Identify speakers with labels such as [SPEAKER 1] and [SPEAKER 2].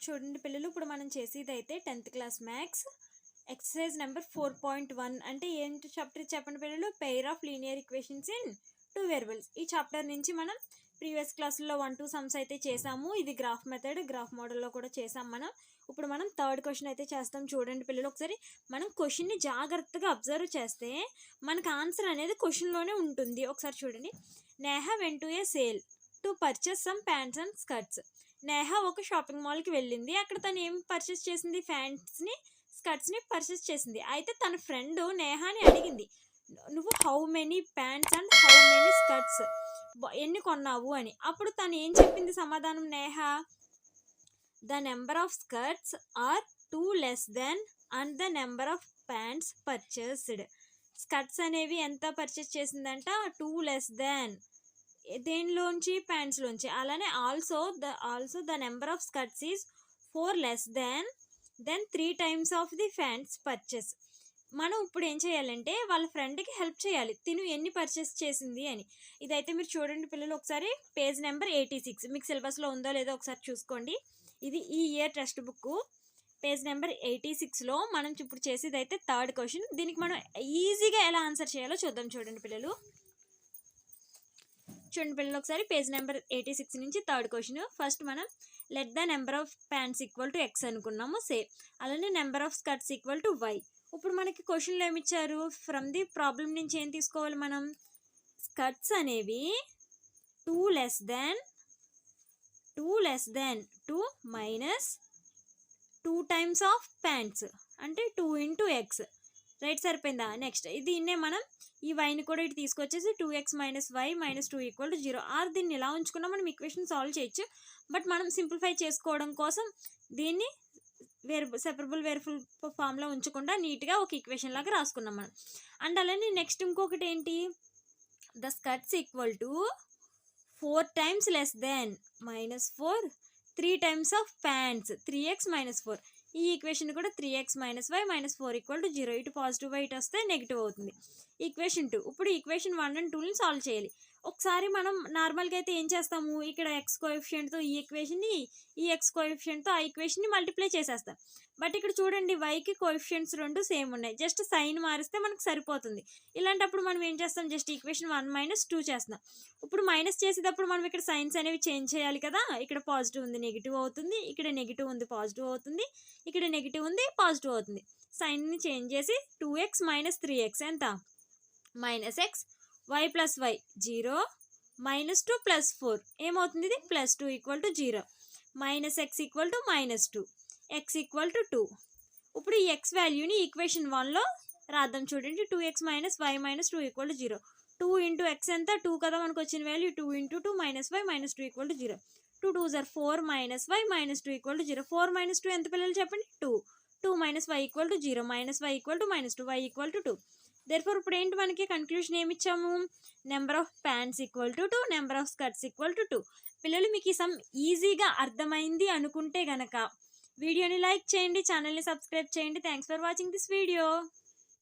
[SPEAKER 1] చూడండి పిల్లలు, ఇప్పుడు మనం చేసేదైతే 10th class maths exercise number 4.1 అంటే ఏంటి చాప్టర్ చెప్పండి పిల్లలు? Pair of linear equations in 2 variables. ఈ చాప్టర్ నుంచి మనం ప్రీవియస్ క్లాసుల్లో 1-2 సమ్స్ అయితే చేసాము. ఇది గ్రాఫ్ మెథడ్, గ్రాఫ్ మోడల్లో కూడా చేసాం మనం. ఇప్పుడు మనం థర్డ్ క్వశ్చన్ అయితే చేస్తాం. చూడండి పిల్లలు, ఒకసారి మనం క్వశ్చన్ని జాగ్రత్తగా అబ్జర్వ్ చేస్తే మనకు ఆన్సర్ అనేది క్వశ్చన్లోనే ఉంటుంది. ఒకసారి చూడండి. Neha went to A sale to purchase some pants and skirts. Neha ఒక షాపింగ్ మాల్కి వెళ్ళింది. అక్కడ తను ఏం పర్చేస్ చేసింది? ప్యాంట్స్ని, స్కర్ట్స్ని పర్చేస్ చేసింది. అయితే తన ఫ్రెండ్ నేహాని అడిగింది, నువ్వు how many pants and how many skirts ఎన్ని కొన్నావు అని. అప్పుడు తను ఏం చెప్పింది సమాధానం? Neha, the number of skirts are 2 less than and the number of pants purchased. Skirts అనేవి ఎంత పర్చేస్ చేసిందంట? 2 less than. దేనిలోంచి? ప్యాంట్స్లోంచి. అలానే also the number of skirts is 4 less than then 3 times of the pants purchase. మనం ఇప్పుడు ఏం చేయాలంటే వాళ్ళ ఫ్రెండ్కి హెల్ప్ చేయాలి, తిను ఎన్ని పర్చేస్ చేసింది అని. ఇదైతే మీరు చూడండి పిల్లలు, ఒకసారి పేజ్ నెంబర్ 86 మీకు సిలబస్లో ఉందో లేదో ఒకసారి చూసుకోండి. ఇది ఈ year text book page number 86లో మనం ఇప్పుడు చేసేది అయితే థర్డ్ క్వశ్చన్. దీనికి మనం ఈజీగా ఎలా ఆన్సర్ చేయాలో చూద్దాం. చూడండి పిల్లలు, ఒకసారి పేజ్ నెంబర్ 86 నుంచి థర్డ్ క్వశ్చన్. ఫస్ట్ మనం let the number of pants equal to X అనుకున్నాము, సేమ్. అలానే number of skirts equal to Y. ఇప్పుడు మనకి క్వశ్చన్లో ఏమి ఇచ్చారు? ఫ్రమ్ ది ప్రాబ్లం నుంచి ఏం తీసుకోవాలి మనం? స్కర్ట్స్ అనేవి 2 less than 2 minus 2 times of pants అంటే 2 into x. రైట్, సరిపోయిందా? నెక్స్ట్ దీన్నే మనం ఈ వైని కూడా ఇటు తీసుకొచ్చేసి 2x minus Y minus 2 equal to 0. Or దీన్ని ఇలా ఉంచుకున్నా మనం ఈక్వేషన్ సాల్వ్ చేయొచ్చు. బట్ మనం సింప్లిఫై చేసుకోవడం కోసం దీన్ని సెపరబుల్ వేరియబుల్ ఫామ్లో ఉంచకుండా నీట్గా ఒక ఈక్వేషన్ లాగా రాసుకున్నాం మనం. అండ్ అలానే నెక్స్ట్ ఇంకొకటి ఏంటి? The skirts equal to 4 times less than -4 3 times of pants 3x minus 4. ఈ ఈక్వేషన్ కూడా 3x minus y minus 4 equal to 0. ఇటు పాజిటివ్ ఇటు వస్తే నెగిటివ్ అవుతుంది. ఈక్వేషన్ 2. ఇప్పుడు ఈక్వేషన్ 1 and 2ని సాల్వ్ చేయాలి. ఒకసారి మనం నార్మల్గా అయితే ఏం చేస్తాము? ఇక్కడ ఎక్స్ కోఎఫిషియంట్తో ఈ ఈక్వేషన్ని, ఈ ఎక్స్ కోఎఫిషియంట్తో ఆ ఈక్వేషన్ని మల్టిప్లై చేసేస్తాం. బట్ ఇక్కడ చూడండి, వైకి కోఎఫిషియంట్స్ 2 సేమ్ ఉన్నాయి. జస్ట్ సైన్ మారిస్తే మనకు సరిపోతుంది. ఇలాంటప్పుడు మనం ఏం చేస్తాం? జస్ట్ ఈక్వేషన్ 1 - 2 చేస్తున్నాం. ఇప్పుడు మైనస్ చేసేటప్పుడు మనం ఇక్కడ సైన్స్ అనేవి చేంజ్ చేయాలి కదా. ఇక్కడ పాజిటివ్ ఉంది నెగిటివ్ అవుతుంది, ఇక్కడ నెగిటివ్ ఉంది పాజిటివ్ అవుతుంది, ఇక్కడ నెగిటివ్ ఉంది పాజిటివ్ అవుతుంది. సైన్ని చేంజ్ చేసి 2x - 3x ఎంత? -x. y + y 0 -2 + 4 ఏమవుతుంది? ఇది +2 equal to 0. -x equal to -2, x equal to 2. ఇప్పుడు ఈ x వాల్యూని ఈక్వేషన్ 1లో రాద్దాం. చూడండి, 2x - y - 2 equal to 0. 2 into x ఎంత? 2 కదా మనకు వచ్చిన value. 2 into 2 - y - 2 equal to 0. 2 2s are 4 - y - 2 equal to 0. 4 - 2 ఎంత పిల్లలు చెప్పండి? 2. 2 - y equal to 0. -y equal to -2, y equal to 2. Therefore ఇప్పుడు ఏంటి మనకి కన్క్లూషన్ ఏమి ఇచ్చాము? Number of pants equal to 2, number of skirts equal to 2. పిల్లలు, మీకు ఈ సమ్ ఈజీగా అర్థమైంది అనుకుంటే గనక వీడియోని లైక్ చేయండి, ఛానల్ని సబ్స్క్రైబ్ చేయండి. Thanks for watching this video.